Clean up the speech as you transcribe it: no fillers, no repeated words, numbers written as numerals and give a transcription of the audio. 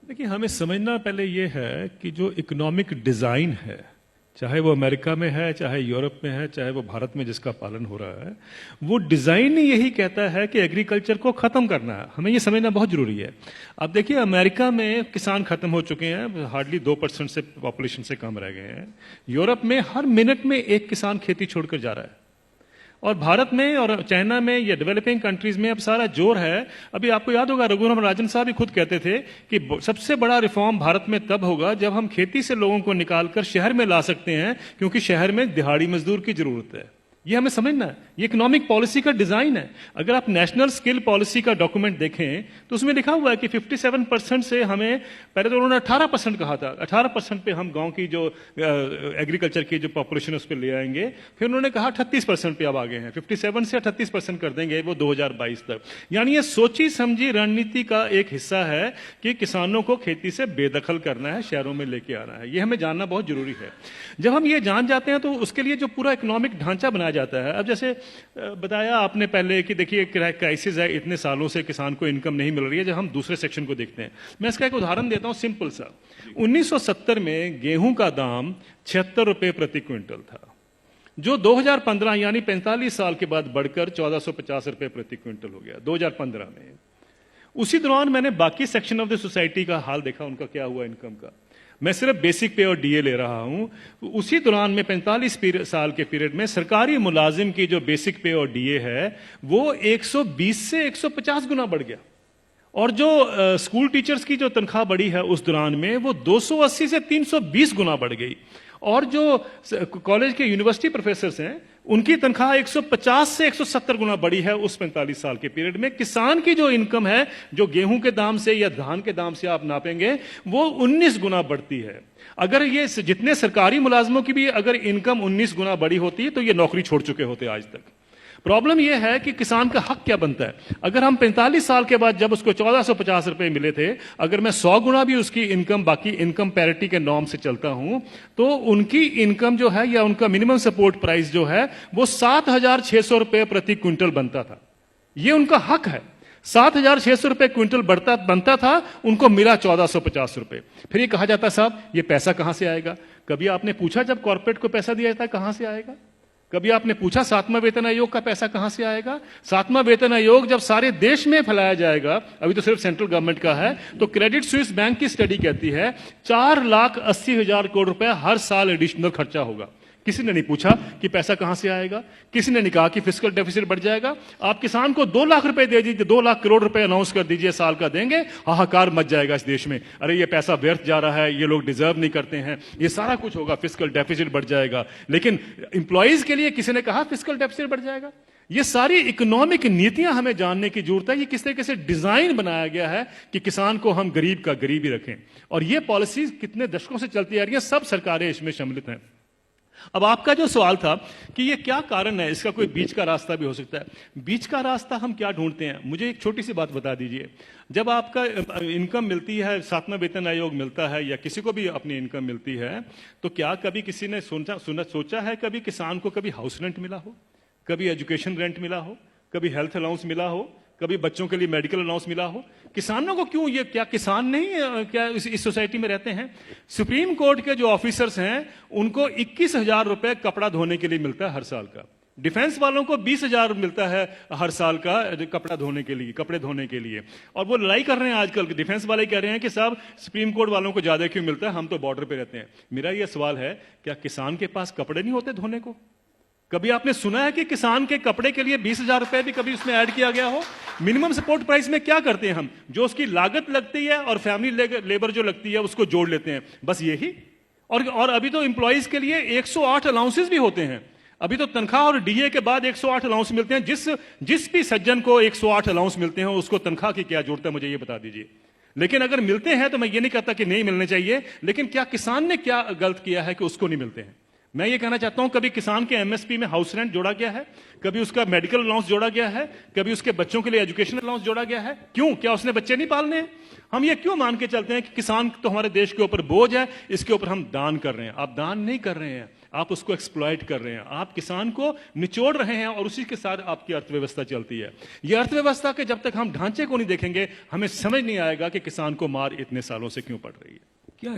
देखिए, हमें समझना पहले ये है कि जो इकोनॉमिक डिजाइन है, चाहे वो अमेरिका में है, चाहे यूरोप में है, चाहे वो भारत में जिसका पालन हो रहा है, वो डिजाइन ही यही कहता है कि एग्रीकल्चर को खत्म करना है। हमें ये समझना बहुत जरूरी है। अब देखिए, अमेरिका में किसान खत्म हो चुके हैं, हार्डली 2% से पॉपुलेशन से कम रह गए हैं। यूरोप में हर मिनट में एक किसान खेती छोड़कर जा रहा है, और भारत में और चाइना में या डेवलपिंग कंट्रीज में अब सारा जोर है। अभी आपको याद होगा, रघुराम राजन साहब भी खुद कहते थे कि सबसे बड़ा रिफॉर्म भारत में तब होगा जब हम खेती से लोगों को निकालकर शहर में ला सकते हैं, क्योंकि शहर में दिहाड़ी मजदूर की जरूरत है। ये हमें समझना है, ये इकोनॉमिक पॉलिसी का डिजाइन है। अगर आप नेशनल स्किल पॉलिसी का डॉक्यूमेंट देखें तो उसमें लिखा हुआ है कि 57% से हमें, पहले तो उन्होंने 18% कहा था, 18% पे हम गांव की जो एग्रीकल्चर की जो पॉपुलेशन है उस पर ले आएंगे। फिर उन्होंने कहा 38% पे अब आ गए हैं, 57 से 38% कर देंगे वो 2022 तक। यानी ये सोची समझी रणनीति का एक हिस्सा है कि किसानों को खेती से बेदखल करना है, शहरों में लेके आना है। ये हमें जानना बहुत जरूरी है। जब हम ये जान जाते हैं तो उसके लिए जो पूरा इकोनॉमिक ढांचा बनाया जाता है। अब जैसे बताया आपने पहले कि देखिए क्राइसिस है, इतने सालों से किसान को इनकम नहीं मिल रही है। जब हम दूसरे सेक्शन को देखते हैं, मैं इसका एक उदाहरण देता हूं सिंपल सा। 1970 में गेहूं का दाम 76 रुपए प्रति क्विंटल था, जो 2015 यानी 45 साल के बाद बढ़कर 1450 रुपए प्रति क्विंटल हो गया 2015 में। उसी दौरान मैंने बाकी सेक्शन ऑफ द सोसाइटी का हाल देखा, उनका क्या हुआ इनकम का। मैं सिर्फ बेसिक पे और डीए ले रहा हूं। उसी दौरान में 45 साल के पीरियड में सरकारी मुलाजिम की जो बेसिक पे और डीए है वो 120 से 150 गुना बढ़ गया, और जो स्कूल टीचर्स की जो तनख्वाह बढ़ी है उस दौरान में वो 280 से 320 गुना बढ़ गई। और जो कॉलेज के यूनिवर्सिटी प्रोफेसर्स हैं उनकी तनख्वाह 150 से 170 गुना बढ़ी है उस 45 साल के पीरियड में। किसान की जो इनकम है, जो गेहूं के दाम से या धान के दाम से आप नापेंगे, वो 19 गुना बढ़ती है। अगर ये जितने सरकारी मुलाजमों की भी अगर इनकम 19 गुना बढ़ी होती तो ये नौकरी छोड़ चुके होते आज तक। प्रॉब्लम यह है कि किसान का हक क्या बनता है। अगर हम 45 साल के बाद जब उसको 1450 रुपए मिले थे, अगर मैं 100 गुना भी उसकी इनकम बाकी इनकम पैरिटी के नॉर्म से चलता हूं, तो उनकी इनकम जो है या उनका मिनिमम सपोर्ट प्राइस जो है वो 7600 रुपए प्रति क्विंटल बनता था। ये उनका हक है। 7600 रुपए क्विंटल बनता था, उनको मिला 1450 रुपए। फिर ये कहा जाता साहब ये पैसा कहां से आएगा। कभी आपने पूछा जब कॉर्पोरेट को पैसा दिया जाता है कहां से आएगा? कभी आपने पूछा 7वां वेतन आयोग का पैसा कहां से आएगा? 7वां वेतन आयोग जब सारे देश में फैलाया जाएगा, अभी तो सिर्फ सेंट्रल गवर्नमेंट का है, तो क्रेडिट स्विस बैंक की स्टडी कहती है 4,80,000 करोड़ रुपए हर साल एडिशनल खर्चा होगा। किसी ने नहीं पूछा कि पैसा कहां से आएगा। किसी ने नहीं कहा कि फिस्कल डेफिसिट बढ़ जाएगा। आप किसान को 2 लाख रुपए दे दीजिए, 2 लाख करोड़ रुपए अनाउंस कर दीजिए साल का देंगे, हाहाकार मच जाएगा इस देश में। अरे ये पैसा व्यर्थ जा रहा है, ये लोग डिजर्व नहीं करते हैं, ये सारा कुछ होगा, फिस्कल डेफिसिट बढ़ जाएगा। लेकिन इंप्लॉइज के लिए किसी ने कहा फिस्कल डेफिसिट बढ़ जाएगा? ये सारी इकोनॉमिक नीतियां हमें जानने की जरूरत है। ये किस तरीके से डिजाइन बनाया गया है कि किसान को हम गरीब का गरीब ही रखें। और ये पॉलिसी कितने दशकों से चलती आ रही है, सब सरकारें इसमें सम्मिलित हैं। अब आपका जो सवाल था कि ये क्या कारण है, इसका कोई बीच का रास्ता भी हो सकता है। बीच का रास्ता हम क्या ढूंढते हैं, मुझे एक छोटी सी बात बता दीजिए। जब आपका इनकम मिलती है, 7वां वेतन आयोग मिलता है या किसी को भी अपनी इनकम मिलती है, तो क्या कभी किसी ने सोचा है कभी किसान को कभी हाउस रेंट मिला हो, कभी एजुकेशन रेंट मिला हो, कभी हेल्थ अलाउंस मिला हो, कभी बच्चों के लिए मेडिकल अलाउंस मिला हो? किसानों को क्यों, ये क्या किसान नहीं क्या इस सोसाइटी में रहते हैं? सुप्रीम कोर्ट के जो ऑफिसर्स हैं उनको 21,000 रुपए कपड़ा धोने के लिए मिलता है हर साल का। डिफेंस वालों को 20,000 मिलता है हर साल का कपड़ा धोने के लिए, कपड़े धोने के लिए। और वो लड़ाई कर रहे हैं आजकल, डिफेंस वाले कह रहे हैं कि साहब सुप्रीम कोर्ट वालों को ज्यादा क्यों मिलता है, हम तो बॉर्डर पे रहते हैं। मेरा यह सवाल है, क्या किसान के पास कपड़े नहीं होते धोने को? कभी आपने सुना है कि किसान के कपड़े के लिए 20,000 रुपए भी कभी उसमें ऐड किया गया हो? मिनिमम सपोर्ट प्राइस में क्या करते हैं हम, जो उसकी लागत लगती है और फैमिली लेबर जो लगती है उसको जोड़ लेते हैं, बस यही। और अभी तो एम्प्लॉइज के लिए 108 अलाउंसेस भी होते हैं। अभी तो तनख्वाह और डीए के बाद 108 अलाउंस मिलते हैं। जिस भी सज्जन को 108 अलाउंस मिलते हैं उसको तनख्वाह की क्या जरूरत है, मुझे ये बता दीजिए। लेकिन अगर मिलते हैं तो मैं ये नहीं कहता कि नहीं मिलने चाहिए, लेकिन क्या किसान ने क्या गलत किया है कि उसको नहीं मिलते हैं? मैं ये कहना चाहता हूं कभी किसान के एमएसपी में हाउस रेंट जोड़ा गया है, कभी उसका मेडिकल अलाउंस जोड़ा गया है, कभी उसके बच्चों के लिए एजुकेशन अलाउंस जोड़ा गया है? क्यों? क्या उसने बच्चे नहीं पालने हैं? हम ये क्यों मान के चलते हैं कि किसान तो हमारे देश के ऊपर बोझ है, इसके ऊपर हम दान कर रहे हैं? आप दान नहीं कर रहे हैं, आप उसको एक्सप्लॉइट कर रहे हैं, आप किसान को निचोड़ रहे हैं और उसी के साथ आपकी अर्थव्यवस्था चलती है। ये अर्थव्यवस्था के जब तक हम ढांचे को नहीं देखेंगे, हमें समझ नहीं आएगा कि किसान को मार इतने सालों से क्यों पड़ रही है। क्या